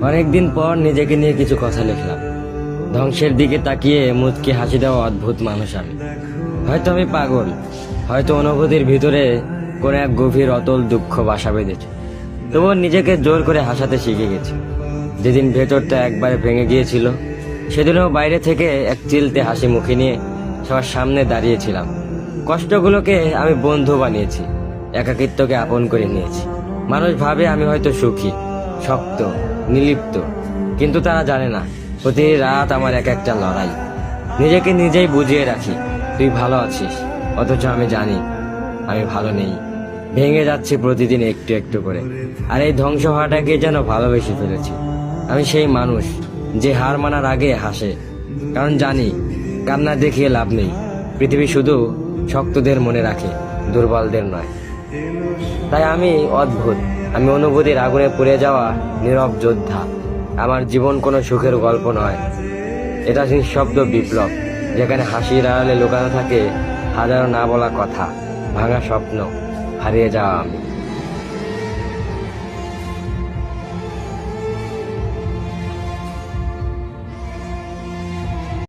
অনেকদিন পর নিজেকে নিয়ে কিছু কথা লিখলাম। ধ্বংসের দিকে তাকিয়ে মুচকি হাসি দেওয়া অদ্ভুত মানুষ আমি। হয়তো আমি পাগল, হয়তো অনুভূতির ভিতরে কোনো এক গভীর অতল দুঃখ বাসা বেঁধেছে। তবুও নিজেকে জোর করে হাসাতে শিখে গেছি। যেদিন ভেতরটা একবারে ভেঙে গিয়েছিল, সেদিনও বাইরে থেকে এক চিলতে হাসি মুখে নিয়ে সবার সামনে দাঁড়িয়েছিলাম। কষ্টগুলোকে আমি বন্ধু বানিয়েছি, একাকিত্বকে আপন করে নিয়েছি। মানুষ ভাবে আমি হয়তো সুখী, শক্ত, নির্লিপ্ত, কিন্তু তারা জানে না প্রতি রাত আমার এক একটা লড়াই। নিজেকে নিজেই বুঝিয়ে রাখি তুই ভালো আছিস, অথচ আমি জানি আমি ভালো নেই। ভেঙে যাচ্ছি প্রতিদিন একটু একটু করে, আর এই ধ্বংস হওয়াটাকে যেন ভালোবেসে ফেলেছি। আমি সেই মানুষ যে হার মানার আগে হাসে, কারণ জানি কান্না দেখিয়ে লাভ নেই। পৃথিবী শুধু শক্তদের মনে রাখে, দুর্বলদের নয়। তাই আমি অদ্ভুত, আমি অনুভূতির আগুনে পুড়ে যাওয়া নীরব যোদ্ধা। আমার জীবন কোনো সুখের গল্প নয়, এটা নিঃশব্দ বিপ্লব, যেখানে হাসির আড়ালে লুকানো থাকে হাজারো না বলা কথা, ভাঙা স্বপ্ন, হারিয়ে যাওয়া আমি।